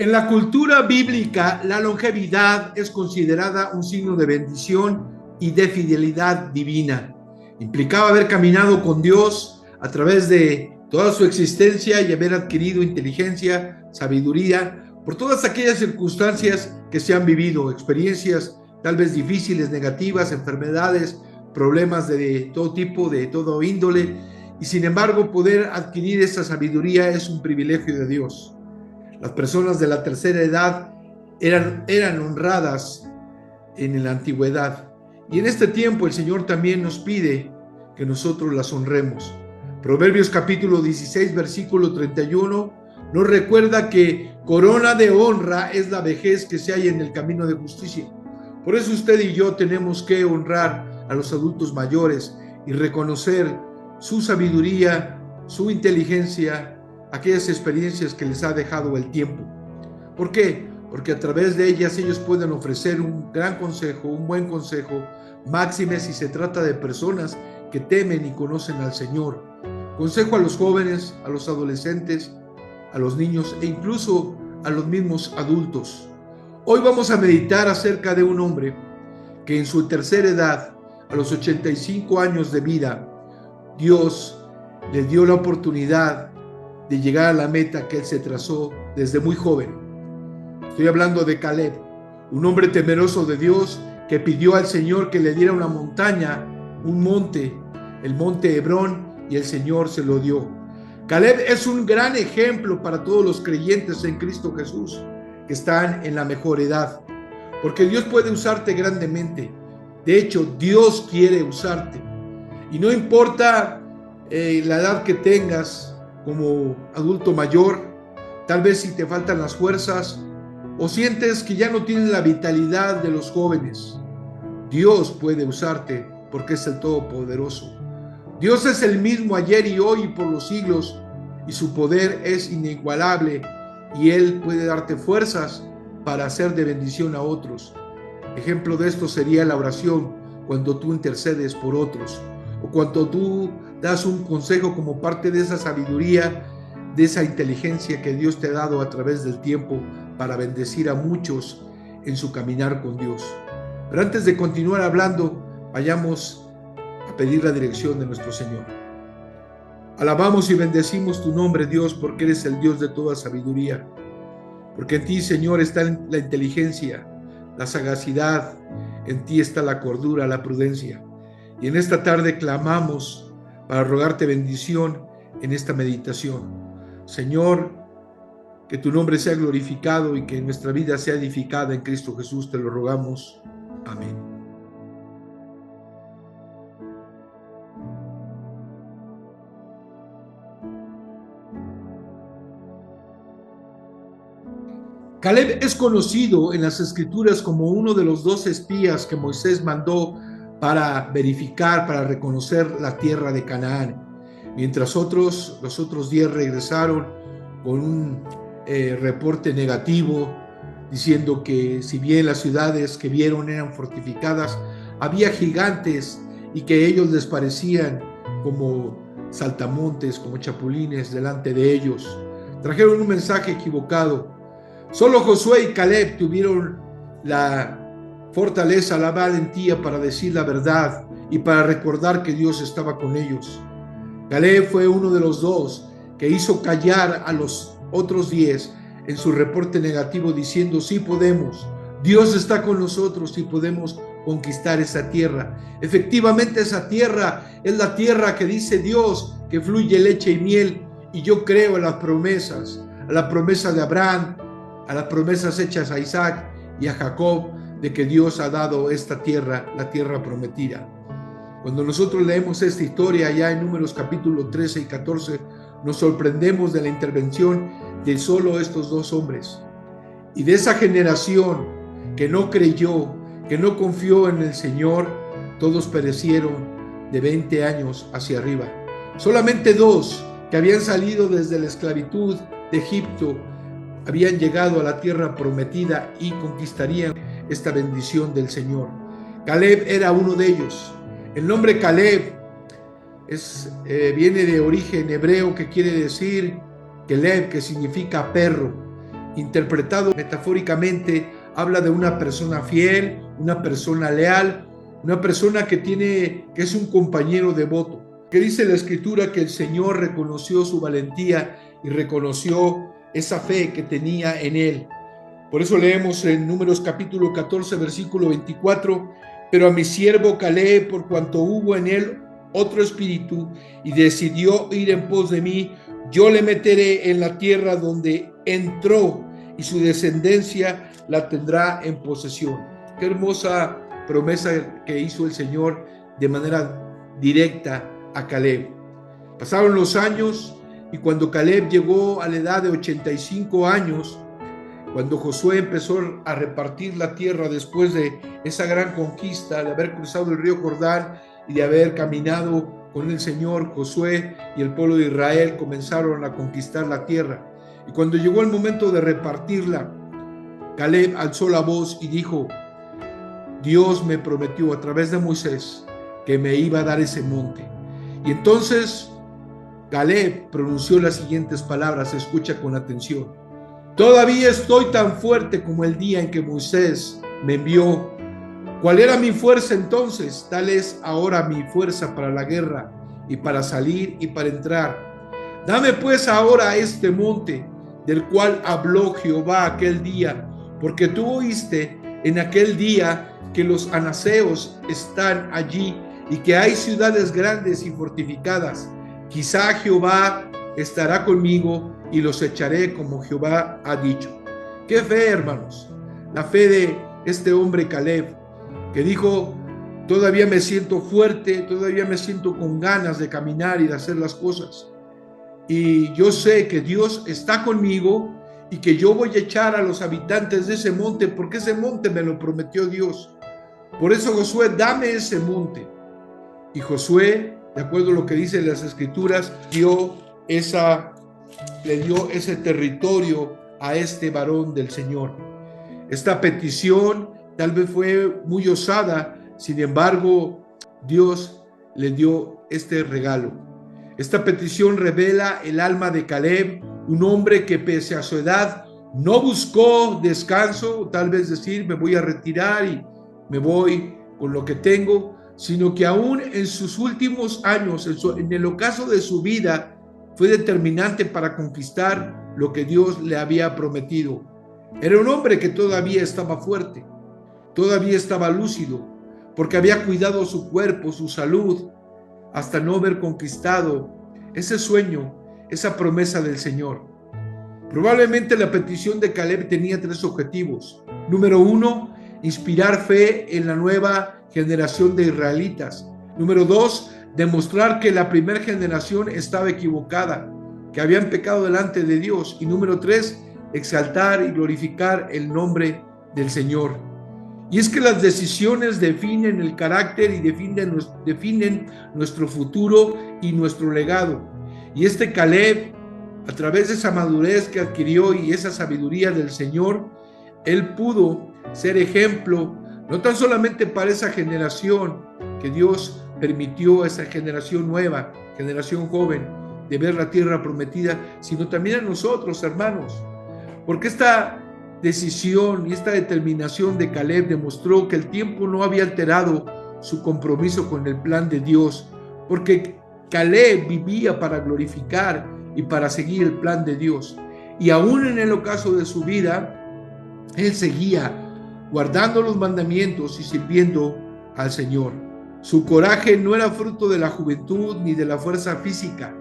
En la cultura bíblica, la longevidad es considerada un signo de bendición y de fidelidad divina. Implicaba haber caminado con Dios a través de toda su existencia y haber adquirido inteligencia, sabiduría, por todas aquellas circunstancias que se han vivido, experiencias tal vez difíciles, negativas, enfermedades, problemas de todo tipo, de todo índole, y sin embargo poder adquirir esa sabiduría es un privilegio de Dios. Las personas de la tercera edad eran honradas en la antigüedad. Y en este tiempo el Señor también nos pide que nosotros las honremos. Proverbios capítulo 16, versículo 31, nos recuerda que corona de honra es la vejez que se halla en el camino de justicia. Por eso usted y yo tenemos que honrar a los adultos mayores y reconocer su sabiduría, su inteligencia, aquellas experiencias que les ha dejado el tiempo. ¿Por qué? Porque a través de ellas ellos pueden ofrecer un gran consejo, un buen consejo, máxime si se trata de personas que temen y conocen al Señor. Consejo a los jóvenes, a los adolescentes, a los niños e incluso a los mismos adultos. Hoy vamos a meditar acerca de un hombre que en su tercera edad, a los 85 años de vida, Dios le dio la oportunidad de llegar a la meta que él se trazó desde muy joven. Estoy hablando de Caleb, un hombre temeroso de Dios que pidió al Señor que le diera una montaña, un monte, el monte Hebrón, y el Señor se lo dio. Caleb es un gran ejemplo para todos los creyentes en Cristo Jesús que están en la mejor edad, porque Dios puede usarte grandemente. De hecho, Dios quiere usarte, y no importa la edad que tengas como adulto mayor, tal vez si te faltan las fuerzas o sientes que ya no tienes la vitalidad de los jóvenes, Dios puede usarte porque es el Todopoderoso. Dios es el mismo ayer y hoy y por los siglos, y su poder es inigualable, y Él puede darte fuerzas para hacer de bendición a otros. Ejemplo de esto sería la oración, cuando tú intercedes por otros, o cuando tú das un consejo como parte de esa sabiduría, de esa inteligencia que Dios te ha dado a través del tiempo para bendecir a muchos en su caminar con Dios. Pero antes de continuar hablando, vayamos a pedir la dirección de nuestro Señor. Alabamos y bendecimos tu nombre, Dios, porque eres el Dios de toda sabiduría, porque en ti, Señor, está la inteligencia, la sagacidad, en ti está la cordura, la prudencia. Y en esta tarde clamamos para rogarte bendición en esta meditación. Señor, que tu nombre sea glorificado y que nuestra vida sea edificada en Cristo Jesús, te lo rogamos. Amén. Caleb es conocido en las Escrituras como uno de los 12 espías que Moisés mandó para verificar, para reconocer la tierra de Canaán. Mientras los otros 10 regresaron con un reporte negativo, diciendo que si bien las ciudades que vieron eran fortificadas, había gigantes y que ellos les parecían como saltamontes, como chapulines delante de ellos. Trajeron un mensaje equivocado. Solo Josué y Caleb tuvieron la fortaleza, la valentía para decir la verdad y para recordar que Dios estaba con ellos. Caleb fue uno de los 2 que hizo callar a los otros 10 en su reporte negativo, diciendo: sí podemos, Dios está con nosotros y podemos conquistar esa tierra. Efectivamente, esa tierra es la tierra que dice Dios que fluye leche y miel, y yo creo en las promesas, a la promesa de Abraham, a las promesas hechas a Isaac y a Jacob, de que Dios ha dado esta tierra, la tierra prometida. Cuando nosotros leemos esta historia allá en Números capítulo 13 y 14, nos sorprendemos de la intervención de solo estos 2 hombres. Y de esa generación que no creyó, que no confió en el Señor, todos perecieron de 20 años hacia arriba. Solamente 2 que habían salido desde la esclavitud de Egipto habían llegado a la tierra prometida y conquistarían esta bendición del Señor. Caleb era uno de ellos. El nombre Caleb viene de origen hebreo, que quiere decir Keleb, que significa perro. interpretado metafóricamente, habla de una persona fiel, una persona leal, una persona que es un compañero devoto. Que dice la Escritura que el Señor reconoció su valentía y reconoció esa fe que tenía en él. Por eso leemos en Números capítulo 14, versículo 24, pero a mi siervo Caleb, por cuanto hubo en él otro espíritu y decidió ir en pos de mí, yo le meteré en la tierra donde entró y su descendencia la tendrá en posesión. Qué hermosa promesa que hizo el Señor de manera directa a Caleb. Pasaron los años y cuando Caleb llegó a la edad de 85 años, cuando Josué empezó a repartir la tierra después de esa gran conquista, de haber cruzado el río Jordán y de haber caminado con el Señor, Josué y el pueblo de Israel comenzaron a conquistar la tierra. Y cuando llegó el momento de repartirla, Caleb alzó la voz y dijo: Dios me prometió a través de Moisés que me iba a dar ese monte. Y entonces Caleb pronunció las siguientes palabras, escucha con atención: todavía estoy tan fuerte como el día en que Moisés me envió. ¿Cuál era mi fuerza entonces? Tal es ahora mi fuerza para la guerra y para salir y para entrar. Dame pues ahora este monte del cual habló Jehová aquel día, porque tú oíste en aquel día que los anaseos están allí y que hay ciudades grandes y fortificadas. Quizá Jehová estará conmigo y los echaré como Jehová ha dicho. Qué fe, hermanos, la fe de este hombre Caleb, que dijo: todavía me siento fuerte, todavía me siento con ganas de caminar y de hacer las cosas. Y yo sé que Dios está conmigo y que yo voy a echar a los habitantes de ese monte, porque ese monte me lo prometió Dios. Por eso, Josué, dame ese monte. Y Josué, de acuerdo a lo que dicen las Escrituras, le dio ese territorio a este varón del Señor. Esta petición tal vez fue muy osada, sin embargo, Dios le dio este regalo. Esta petición revela el alma de Caleb, un hombre que pese a su edad no buscó descanso, tal vez decir me voy a retirar y me voy con lo que tengo, sino que aún en sus últimos años, en el ocaso de su vida, fue determinante para conquistar lo que Dios le había prometido. Era un hombre que todavía estaba fuerte, todavía estaba lúcido, porque había cuidado su cuerpo, su salud, hasta no haber conquistado ese sueño, esa promesa del Señor. Probablemente la petición de Caleb tenía 3 objetivos. Número 1, inspirar fe en la nueva generación de israelitas. Número 2, demostrar que la primera generación estaba equivocada, que habían pecado delante de Dios. Y número 3, exaltar y glorificar el nombre del Señor. Y es que las decisiones definen el carácter y definen nuestro futuro y nuestro legado. Y este Caleb, a través de esa madurez que adquirió y esa sabiduría del Señor, él pudo ser ejemplo, no tan solamente para esa generación que Dios permitió, esa generación nueva, generación joven, de ver la tierra prometida, sino también a nosotros, hermanos. Porque esta decisión y esta determinación de Caleb demostró que el tiempo no había alterado su compromiso con el plan de Dios, porque Caleb vivía para glorificar y para seguir el plan de Dios. Y aún en el ocaso de su vida, él seguía guardando los mandamientos y sirviendo al Señor. Su coraje no era fruto de la juventud ni de la fuerza física,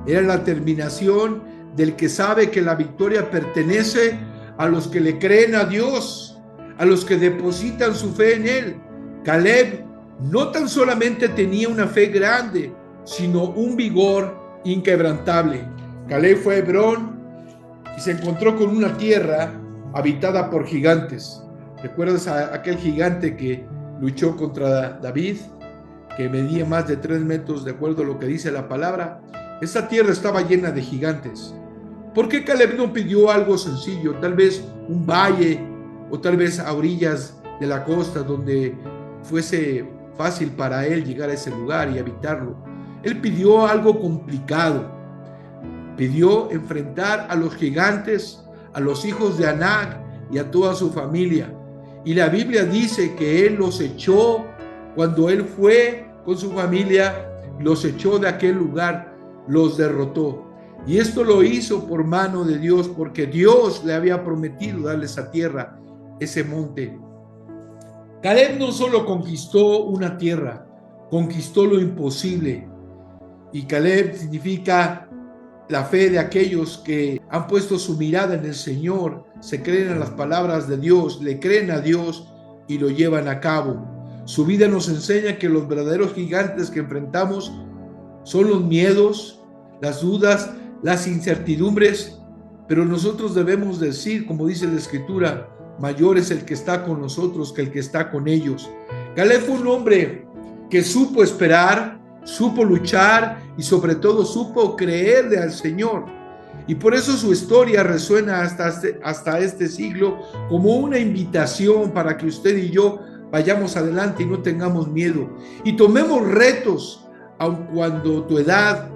era la determinación del que sabe que la victoria pertenece a los que le creen a Dios, a los que depositan su fe en Él. Caleb no tan solamente tenía una fe grande, sino un vigor inquebrantable. Caleb fue a Hebrón y se encontró con una tierra habitada por gigantes. ¿Recuerdas a aquel gigante que luchó contra David, que medía más de 3 metros de acuerdo a lo que dice la palabra? Esa tierra estaba llena de gigantes. ¿Por qué Caleb no pidió algo sencillo? Tal vez un valle o tal vez a orillas de la costa donde fuese fácil para él llegar a ese lugar y habitarlo. Él pidió algo complicado. Pidió enfrentar a los gigantes, a los hijos de Anac y a toda su familia. Y la Biblia dice que él los echó cuando él fue con su familia, los echó de aquel lugar, los derrotó. Y esto lo hizo por mano de Dios, porque Dios le había prometido darle esa tierra, ese monte. Caleb no solo conquistó una tierra, conquistó lo imposible. Y Caleb significa la fe de aquellos que han puesto su mirada en el Señor, se creen en las palabras de Dios, le creen a Dios y lo llevan a cabo. Su vida nos enseña que los verdaderos gigantes que enfrentamos son los miedos, las dudas, las incertidumbres, pero nosotros debemos decir, como dice la Escritura, mayor es el que está con nosotros que el que está con ellos. Caleb fue un hombre que supo esperar, supo luchar y sobre todo supo creerle al Señor. Y por eso su historia resuena hasta este siglo como una invitación para que usted y yo vayamos adelante y no tengamos miedo. Y tomemos retos, aun cuando tu edad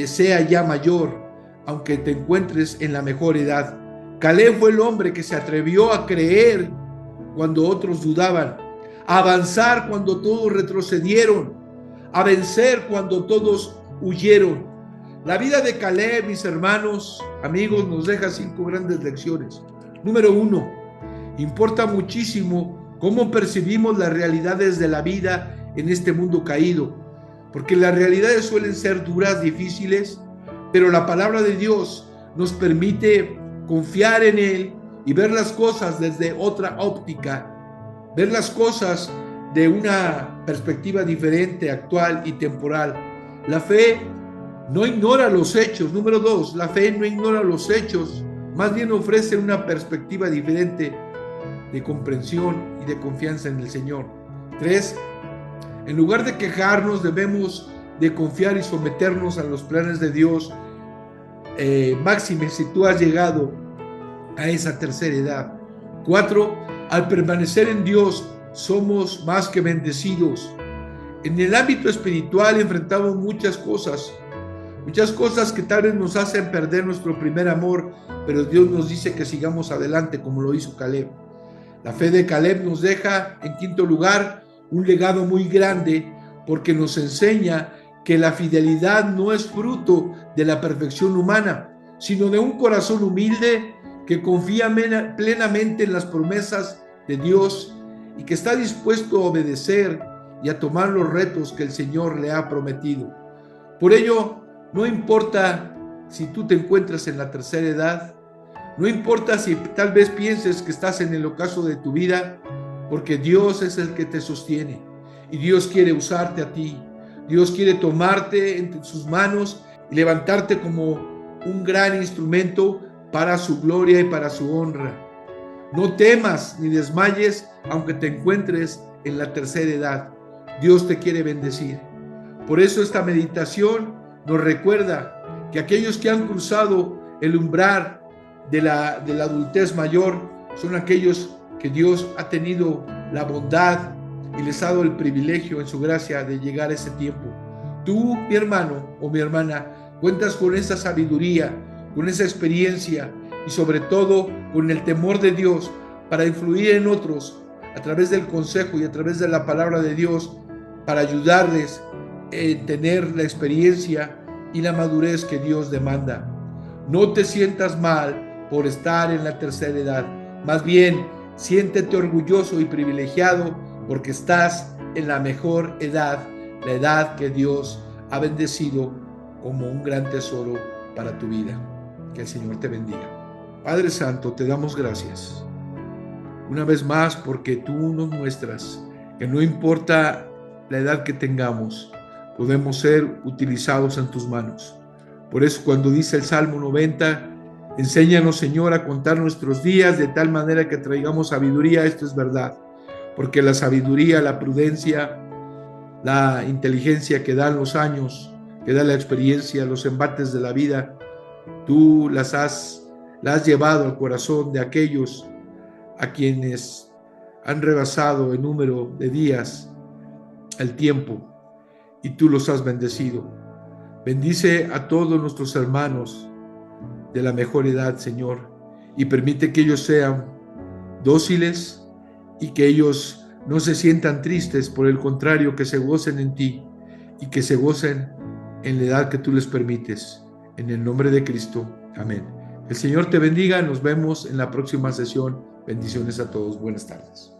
sea ya mayor, aunque te encuentres en la mejor edad. Caleb fue el hombre que se atrevió a creer cuando otros dudaban, a avanzar cuando todos retrocedieron, a vencer cuando todos huyeron. La vida de Caleb, mis hermanos, amigos, nos deja 5 grandes lecciones. Número 1, importa muchísimo cómo percibimos las realidades de la vida en este mundo caído, porque las realidades suelen ser duras, difíciles, pero la palabra de Dios nos permite confiar en Él y ver las cosas desde otra óptica, ver las cosas de una perspectiva diferente, actual y temporal. La fe no ignora los hechos. Número 2, la fe no ignora los hechos, más bien ofrece una perspectiva diferente de comprensión y de confianza en el Señor. 3, en lugar de quejarnos, debemos de confiar y someternos a los planes de Dios. Máxime si tú has llegado a esa tercera edad. 4, al permanecer en Dios somos más que bendecidos. En el ámbito espiritual enfrentamos muchas cosas que tal vez nos hacen perder nuestro primer amor, pero Dios nos dice que sigamos adelante como lo hizo Caleb. La fe de Caleb nos deja, en quinto lugar, un legado muy grande, porque nos enseña que la fidelidad no es fruto de la perfección humana, sino de un corazón humilde que confía plenamente en las promesas de Dios y que está dispuesto a obedecer y a tomar los retos que el Señor le ha prometido. Por ello, no importa si tú te encuentras en la tercera edad, no importa si tal vez pienses que estás en el ocaso de tu vida, porque Dios es el que te sostiene y Dios quiere usarte a ti. Dios quiere tomarte entre sus manos y levantarte como un gran instrumento para su gloria y para su honra. No temas ni desmayes aunque te encuentres en la tercera edad. Dios te quiere bendecir. Por eso esta meditación nos recuerda que aquellos que han cruzado el umbral de la adultez mayor son aquellos que Dios ha tenido la bondad y les ha dado el privilegio en su gracia de llegar a ese tiempo. Tú, mi hermano o mi hermana, cuentas con esa sabiduría, con esa experiencia y sobre todo con el temor de Dios para influir en otros a través del consejo y a través de la palabra de Dios, para ayudarles a tener la experiencia y la madurez que Dios demanda. No te sientas mal por estar en la tercera edad, más bien siéntete orgulloso y privilegiado porque estás en la mejor edad, la edad que Dios ha bendecido como un gran tesoro para tu vida. Que el Señor te bendiga. Padre Santo, te damos gracias una vez más porque tú nos muestras que no importa la edad que tengamos, podemos ser utilizados en tus manos. Por eso cuando dice el Salmo 90, enséñanos, Señor, a contar nuestros días de tal manera que traigamos sabiduría, esto es verdad, porque la sabiduría, la prudencia, la inteligencia que dan los años, que da la experiencia, los embates de la vida, tú la has llevado al corazón de aquellos a quienes han rebasado el número de días, el tiempo, y tú los has bendecido. Bendice a todos nuestros hermanos de la mejor edad, Señor, y permite que ellos sean dóciles y que ellos no se sientan tristes, por el contrario, que se gocen en ti y que se gocen en la edad que tú les permites. En el nombre de Cristo. Amén. El Señor te bendiga. Nos vemos en la próxima sesión. Bendiciones a todos. Buenas tardes.